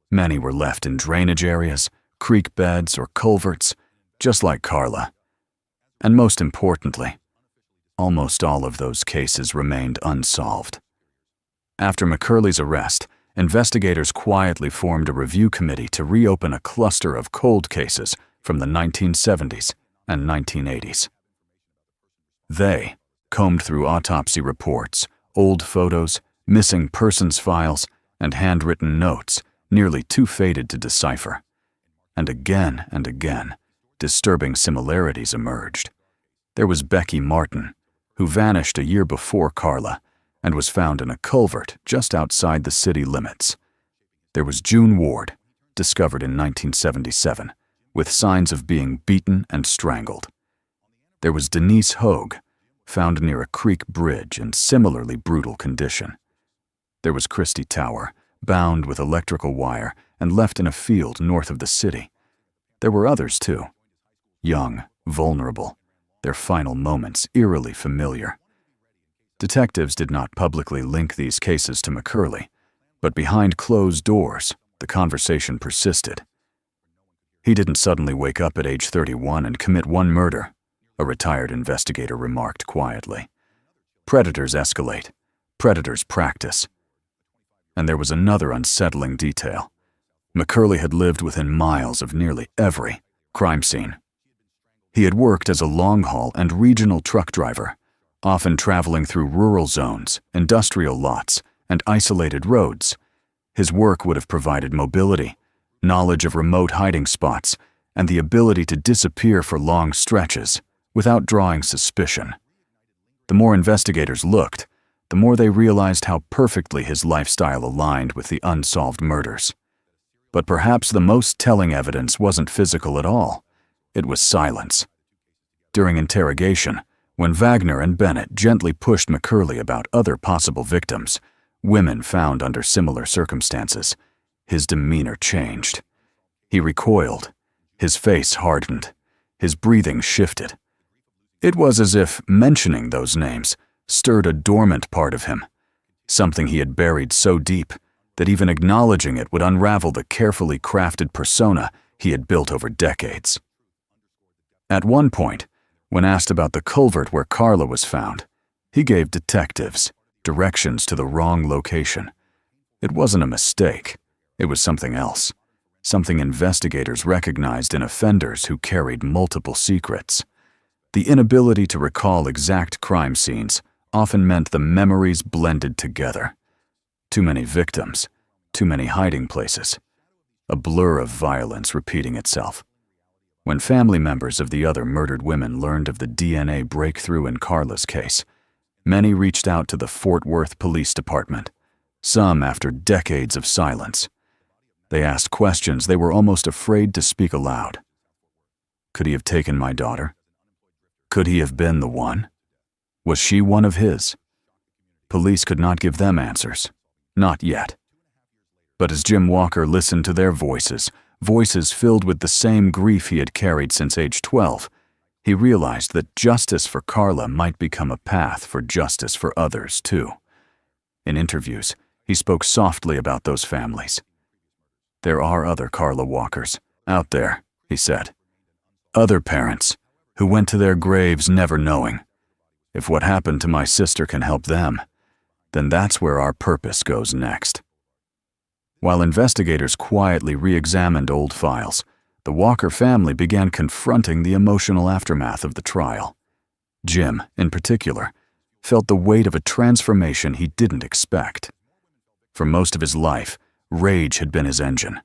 [SPEAKER 3] Many were left in drainage areas, creek beds, or culverts, just like Carla. And most importantly, almost all of those cases remained unsolved. After McCurley's arrest, investigators quietly formed a review committee to reopen a cluster of cold cases from the 1970s and 1980s. They combed through autopsy reports, old photos, missing persons files, and handwritten notes nearly too faded to decipher. And again, disturbing similarities emerged. There was Becky Martin, who vanished a year before Carla and was found in a culvert just outside the city limits. There was June Ward, discovered in 1977, with signs of being beaten and strangled. There was Denise Hogue, found near a creek bridge in similarly brutal condition. There was Christy Tower, bound with electrical wire and left in a field north of the city. There were others too. Young, vulnerable, their final moments eerily familiar. Detectives did not publicly link these cases to McCurley, but behind closed doors, the conversation persisted. He didn't suddenly wake up at age 31 and commit one murder, a retired investigator remarked quietly. Predators escalate. Predators practice. And there was another unsettling detail. McCurley had lived within miles of nearly every crime scene. He had worked as a long-haul and regional truck driver, often traveling through rural zones, industrial lots, and isolated roads. His work would have provided mobility, knowledge of remote hiding spots, and the ability to disappear for long stretches without drawing suspicion. The more investigators looked, the more they realized how perfectly his lifestyle aligned with the unsolved murders. But perhaps the most telling evidence wasn't physical at all. It was silence. During interrogation, when Wagner and Bennett gently pushed McCurley about other possible victims, women found under similar circumstances, his demeanor changed. He recoiled, his face hardened, his breathing shifted. It was as if mentioning those names stirred a dormant part of him, something he had buried so deep that even acknowledging it would unravel the carefully crafted persona he had built over decades. At one point, when asked about the culvert where Carla was found, he gave detectives directions to the wrong location. It wasn't a mistake. It was something else, something investigators recognized in offenders who carried multiple secrets. The inability to recall exact crime scenes often meant the memories blended together. Too many victims, too many hiding places, a blur of violence repeating itself. When family members of the other murdered women learned of the DNA breakthrough in Carla's case, many reached out to the Fort Worth Police Department, some after decades of silence. They asked questions they were almost afraid to speak aloud. Could he have taken my daughter? Could he have been the one? Was she one of his? Police could not give them answers. Not yet. But as Jim Walker listened to their voices, voices filled with the same grief he had carried since age 12, he realized that justice for Carla might become a path for justice for others, too. In interviews, he spoke softly about those families. There are other Carla Walkers out there, he said. Other parents who went to their graves never knowing. If what happened to my sister can help them, then that's where our purpose goes next. While investigators quietly re-examined old files, the Walker family began confronting the emotional aftermath of the trial. Jim, in particular, felt the weight of a transformation he didn't expect. For most of his life, rage had been his engine.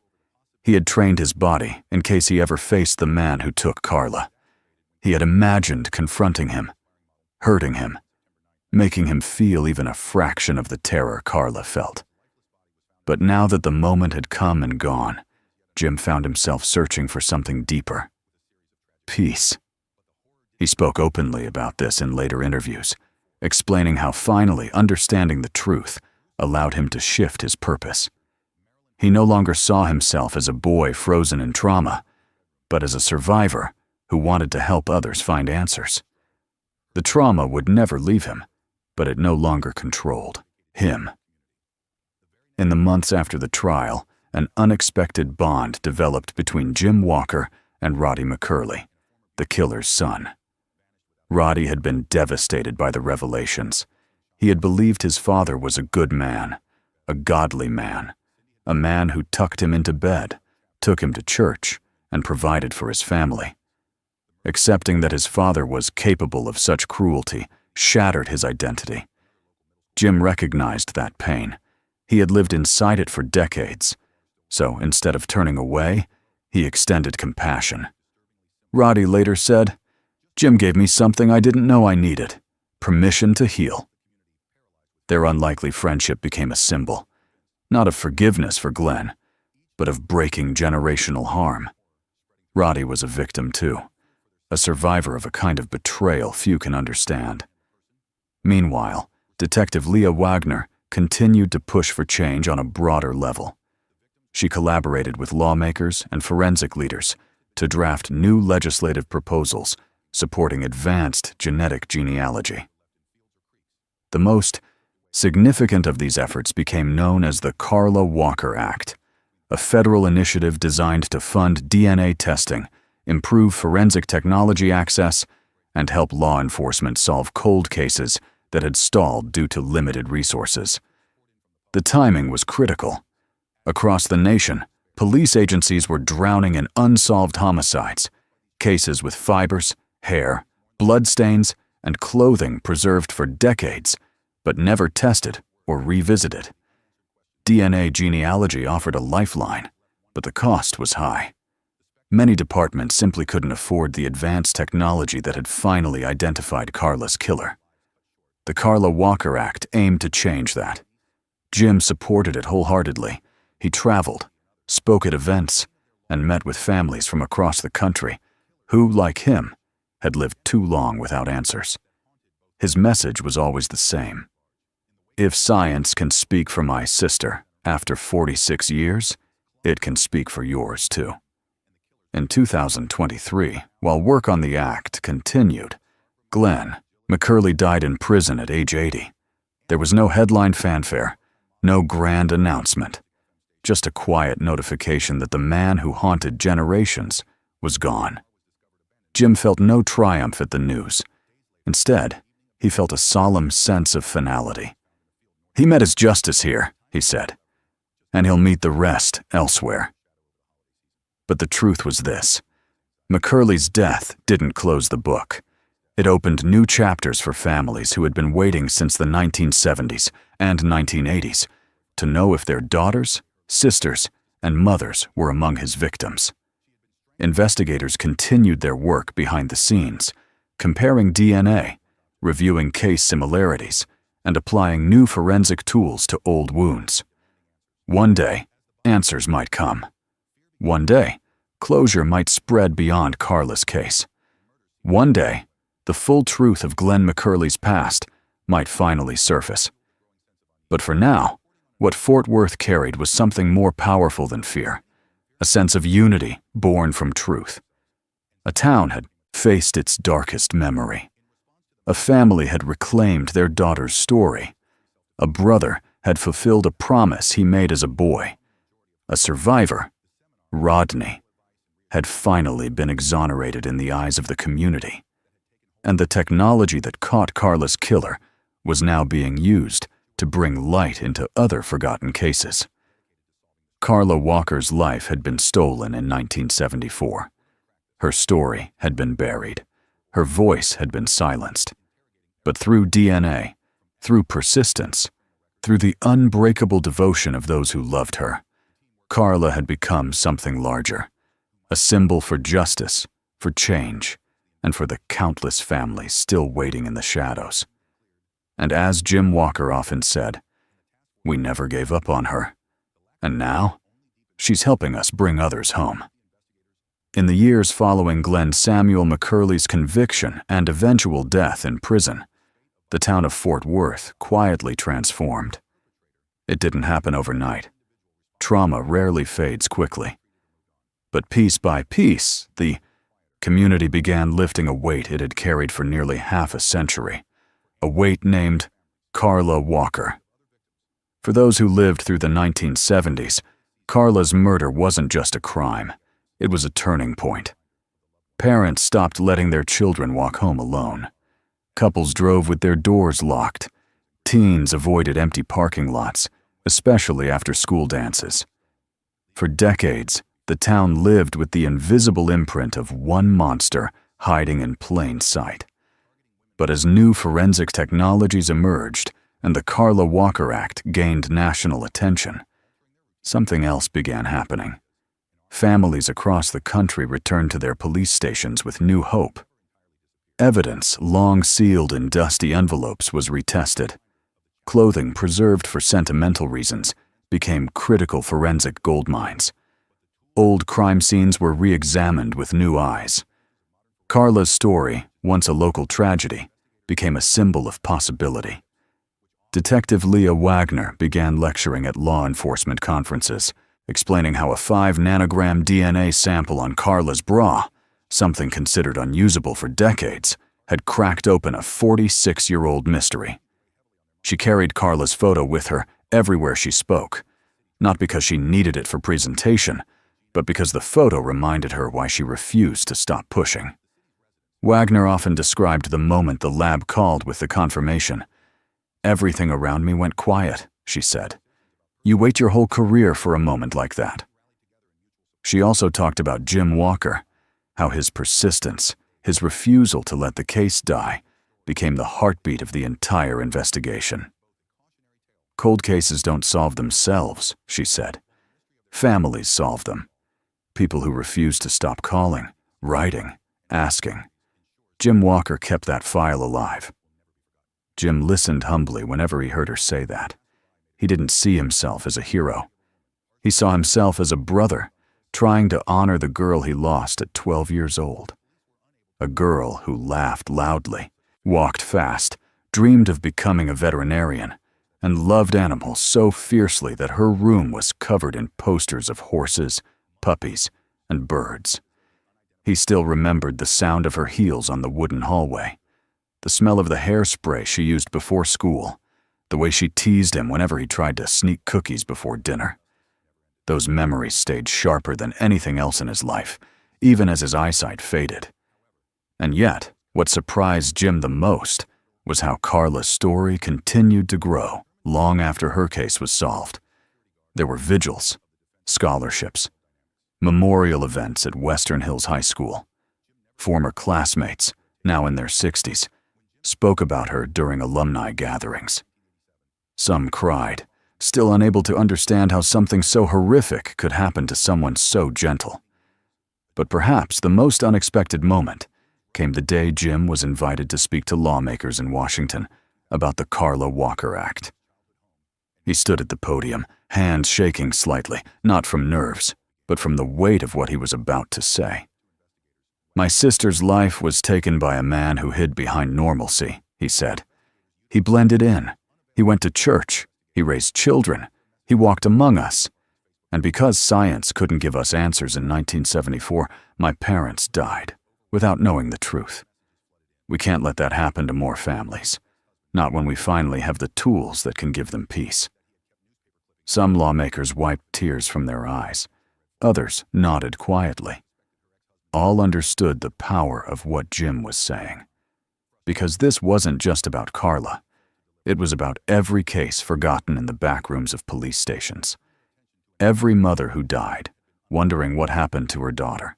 [SPEAKER 3] He had trained his body in case he ever faced the man who took Carla. He had imagined confronting him, hurting him, making him feel even a fraction of the terror Carla felt. But now that the moment had come and gone, Jim found himself searching for something deeper. Peace. He spoke openly about this in later interviews, explaining how finally understanding the truth allowed him to shift his purpose. He no longer saw himself as a boy frozen in trauma, but as a survivor who wanted to help others find answers. The trauma would never leave him, but it no longer controlled him. In the months after the trial, an unexpected bond developed between Jim Walker and Roddy McCurley, the killer's son. Roddy had been devastated by the revelations. He had believed his father was a good man, a godly man, a man who tucked him into bed, took him to church, and provided for his family. Accepting that his father was capable of such cruelty shattered his identity. Jim recognized that pain. He had lived inside it for decades, so instead of turning away, he extended compassion. Roddy later said, "Jim gave me something I didn't know I needed, permission to heal." Their unlikely friendship became a symbol, not of forgiveness for Glenn, but of breaking generational harm. Roddy was a victim too, a survivor of a kind of betrayal few can understand. Meanwhile, Detective Leah Wagner continued to push for change on a broader level. She collaborated with lawmakers and forensic leaders to draft new legislative proposals supporting advanced genetic genealogy. The most significant of these efforts became known as the Carla Walker Act, a federal initiative designed to fund DNA testing, improve forensic technology access, and help law enforcement solve cold cases that had stalled due to limited resources. The timing was critical. Across the nation, police agencies were drowning in unsolved homicides, cases with fibers, hair, bloodstains, and clothing preserved for decades, but never tested or revisited. DNA genealogy offered a lifeline, but the cost was high. Many departments simply couldn't afford the advanced technology that had finally identified Carla's killer. The Carla Walker Act aimed to change that. Jim supported it wholeheartedly. He traveled, spoke at events, and met with families from across the country who, like him, had lived too long without answers. His message was always the same. if science can speak for my sister after 46 years, it can speak for yours too. In 2023, while work on the act continued, Glenn McCurley died in prison at age 80. There was no headline fanfare, no grand announcement, just a quiet notification that the man who haunted generations was gone. Jim felt no triumph at the news. Instead, he felt a solemn sense of finality. He met his justice here, he said, and he'll meet the rest elsewhere. But the truth was this: McCurley's death didn't close the book. It opened new chapters for families who had been waiting since the 1970s and 1980s to know if their daughters, sisters, and mothers were among his victims. Investigators continued their work behind the scenes, comparing DNA, reviewing case similarities, and applying new forensic tools to old wounds. One day, answers might come. One day, closure might spread beyond Carla's case. One day, the full truth of Glenn McCurley's past might finally surface. But for now, what Fort Worth carried was something more powerful than fear, a sense of unity born from truth. A town had faced its darkest memory. A family had reclaimed their daughter's story. A brother had fulfilled a promise he made as a boy. A survivor, Rodney, had finally been exonerated in the eyes of the community. And the technology that caught Carla's killer was now being used to bring light into other forgotten cases. Carla Walker's life had been stolen in 1974. Her story had been buried. Her voice had been silenced. But through DNA, through persistence, through the unbreakable devotion of those who loved her, Carla had become something larger, a symbol for justice, for change, and for the countless families still waiting in the shadows. And as Jim Walker often said, we never gave up on her. And now, she's helping us bring others home. In the years following Glenn Samuel McCurley's conviction and eventual death in prison, the town of Fort Worth quietly transformed. It didn't happen overnight. Trauma rarely fades quickly. But piece by piece, the community began lifting a weight it had carried for nearly half a century, a weight named Carla Walker. For those who lived through the 1970s, Carla's murder wasn't just a crime, it was a turning point. Parents stopped letting their children walk home alone. Couples drove with their doors locked. Teens avoided empty parking lots, especially after school dances. For decades, the town lived with the invisible imprint of one monster hiding in plain sight. But as new forensic technologies emerged and the Carla Walker Act gained national attention, something else began happening. Families across the country returned to their police stations with new hope. Evidence, long sealed in dusty envelopes, was retested. Clothing preserved for sentimental reasons became critical forensic goldmines. Old crime scenes were re-examined with new eyes. Carla's story, once a local tragedy, became a symbol of possibility. Detective Leah Wagner began lecturing at law enforcement conferences, explaining how a 5-nanogram DNA sample on Carla's bra, something considered unusable for decades, had cracked open a 46-year-old mystery. She carried Carla's photo with her everywhere she spoke, not because she needed it for presentation, but because the photo reminded her why she refused to stop pushing. Wagner often described the moment the lab called with the confirmation. "Everything around me went quiet," she said. "You wait your whole career for a moment like that." She also talked about Jim Walker, how his persistence, his refusal to let the case die, became the heartbeat of the entire investigation. "Cold cases don't solve themselves," she said. "Families solve them. People who refuse to stop calling, writing, asking. Jim Walker kept that file alive." Jim listened humbly whenever he heard her say that. He didn't see himself as a hero. He saw himself as a brother, trying to honor the girl he lost at 12 years old. A girl who laughed loudly, walked fast, dreamed of becoming a veterinarian, and loved animals so fiercely that her room was covered in posters of horses, puppies, and birds. He still remembered the sound of her heels on the wooden hallway, the smell of the hairspray she used before school, the way she teased him whenever he tried to sneak cookies before dinner. Those memories stayed sharper than anything else in his life, even as his eyesight faded. And yet, what surprised Jim the most was how Carla's story continued to grow long after her case was solved. There were vigils, scholarships, memorial events at Western Hills High School. Former classmates, now in their 60s, spoke about her during alumni gatherings. Some cried, still unable to understand how something so horrific could happen to someone so gentle. But perhaps the most unexpected moment came the day Jim was invited to speak to lawmakers in Washington about the Carla Walker Act. He stood at the podium, hands shaking slightly, not from nerves, but from the weight of what he was about to say. "My sister's life was taken by a man who hid behind normalcy," he said. "He blended in. He went to church. He raised children. He walked among us. And because science couldn't give us answers in 1974, my parents died, without knowing the truth. We can't let that happen to more families, not when we finally have the tools that can give them peace." Some lawmakers wiped tears from their eyes. Others nodded quietly. All understood the power of what Jim was saying. Because this wasn't just about Carla. It was about every case forgotten in the back rooms of police stations. Every mother who died, wondering what happened to her daughter.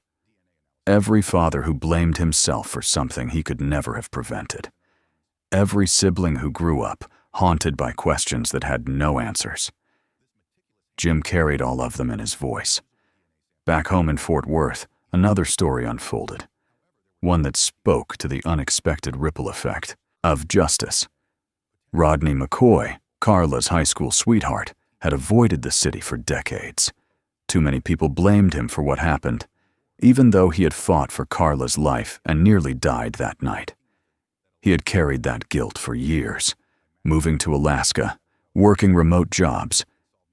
[SPEAKER 3] Every father who blamed himself for something he could never have prevented. Every sibling who grew up, haunted by questions that had no answers. Jim carried all of them in his voice. Back home in Fort Worth, another story unfolded. One that spoke to the unexpected ripple effect of justice. Rodney McCoy, Carla's high school sweetheart, had avoided the city for decades. Too many people blamed him for what happened, even though he had fought for Carla's life and nearly died that night. He had carried that guilt for years, moving to Alaska, working remote jobs,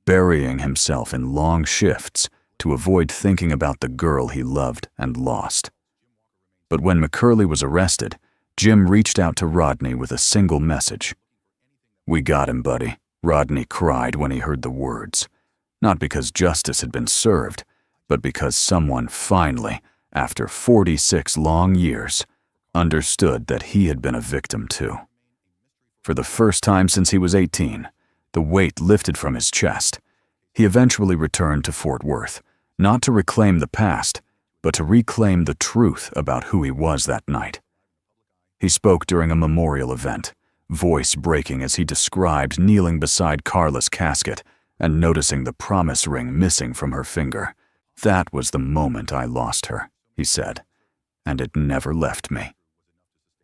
[SPEAKER 3] burying himself in long shifts to avoid thinking about the girl he loved and lost. But when McCurley was arrested, Jim reached out to Rodney with a single message. "We got him, buddy," Rodney cried when he heard the words. Not because justice had been served, but because someone finally, after 46 long years, understood that he had been a victim too. For the first time since he was 18, the weight lifted from his chest. He eventually returned to Fort Worth, not to reclaim the past, but to reclaim the truth about who he was that night. He spoke during a memorial event, voice breaking as he described kneeling beside Carla's casket and noticing the promise ring missing from her finger. "That was the moment I lost her," he said, "and it never left me."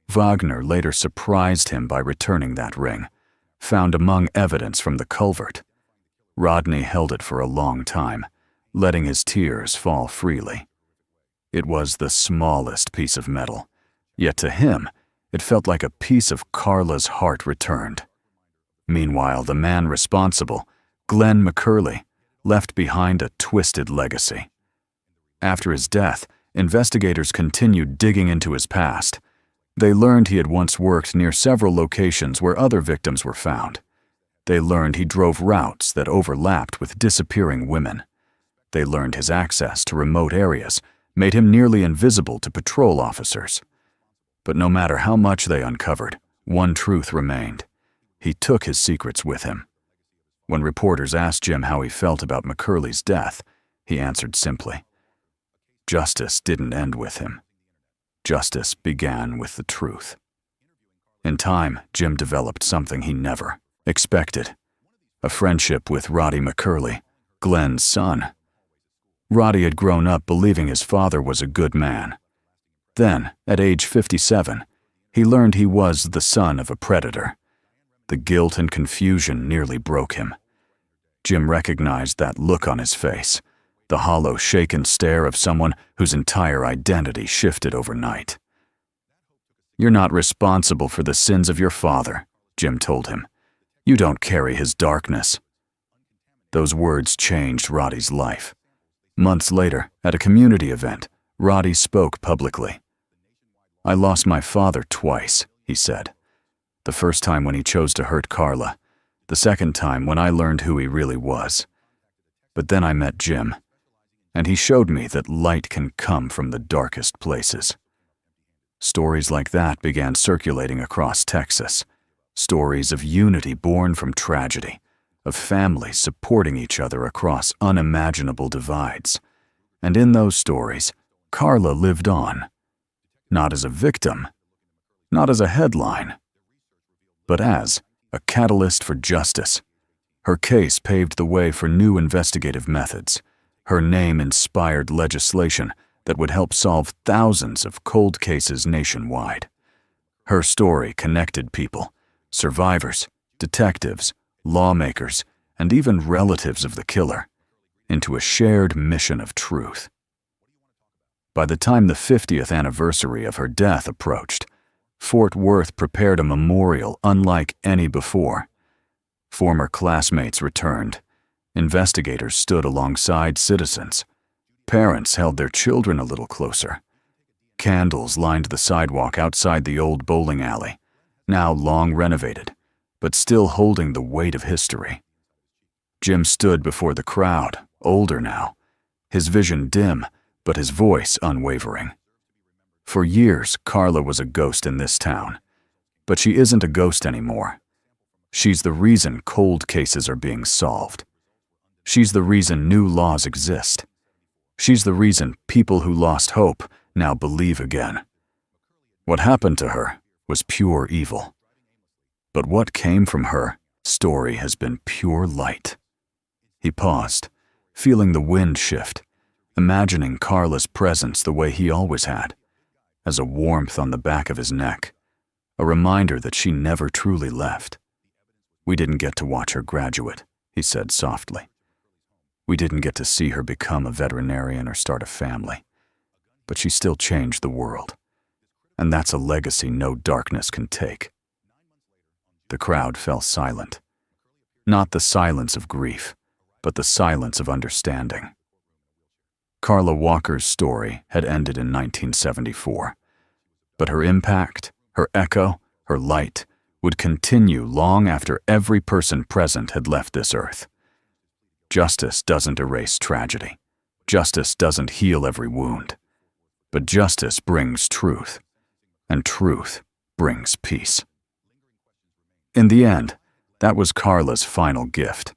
[SPEAKER 3] Wagner later surprised him by returning that ring, found among evidence from the culvert. Rodney held it for a long time, letting his tears fall freely. It was the smallest piece of metal, yet to him, it felt like a piece of Carla's heart returned. Meanwhile, the man responsible, Glenn McCurley, left behind a twisted legacy. After his death, investigators continued digging into his past. They learned he had once worked near several locations where other victims were found. They learned he drove routes that overlapped with disappearing women. They learned his access to remote areas made him nearly invisible to patrol officers. But no matter how much they uncovered, one truth remained. He took his secrets with him. When reporters asked Jim how he felt about McCurley's death, he answered simply, "Justice didn't end with him. Justice began with the truth." In time, Jim developed something he never expected: a friendship with Roddy McCurley, Glenn's son. Roddy had grown up believing his father was a good man. Then, at age 57, he learned he was the son of a predator. The guilt and confusion nearly broke him. Jim recognized that look on his face, the hollow, shaken stare of someone whose entire identity shifted overnight. "You're not responsible for the sins of your father," Jim told him. You don't carry his darkness." Those words changed Roddy's life. Months later, at a community event, Roddy spoke publicly. "I lost my father twice," he said. "The first time when he chose to hurt Carla, the second time when I learned who he really was. But then I met Jim, and he showed me that light can come from the darkest places." Stories like that began circulating across Texas. Stories of unity born from tragedy, of families supporting each other across unimaginable divides. And in those stories, Carla lived on. Not as a victim, not as a headline, but as a catalyst for justice. Her case paved the way for new investigative methods. Her name inspired legislation that would help solve thousands of cold cases nationwide. Her story connected people, survivors, detectives, lawmakers, and even relatives of the killer, into a shared mission of truth. By the time the 50th anniversary of her death approached, Fort Worth prepared a memorial unlike any before. Former classmates returned. Investigators stood alongside citizens. Parents held their children a little closer. Candles lined the sidewalk outside the old bowling alley, now long renovated, but still holding the weight of history. Jim stood before the crowd, older now, his vision dim, but his voice unwavering. For years, Carla was a ghost in this town, but she isn't a ghost anymore. She's the reason cold cases are being solved. She's the reason new laws exist. She's the reason people who lost hope now believe again. What happened to her was pure evil. But what came from her story has been pure light. He paused, feeling the wind shift, imagining Carla's presence the way he always had, as a warmth on the back of his neck, a reminder that she never truly left. "We didn't get to watch her graduate," he said softly. "We didn't get to see her become a veterinarian or start a family. But she still changed the world. And that's a legacy no darkness can take." The crowd fell silent. Not the silence of grief, but the silence of understanding. Carla Walker's story had ended in 1974. But her impact, her echo, her light would continue long after every person present had left this earth. Justice doesn't erase tragedy. Justice doesn't heal every wound. But justice brings truth, and truth brings peace. In the end, that was Carla's final gift.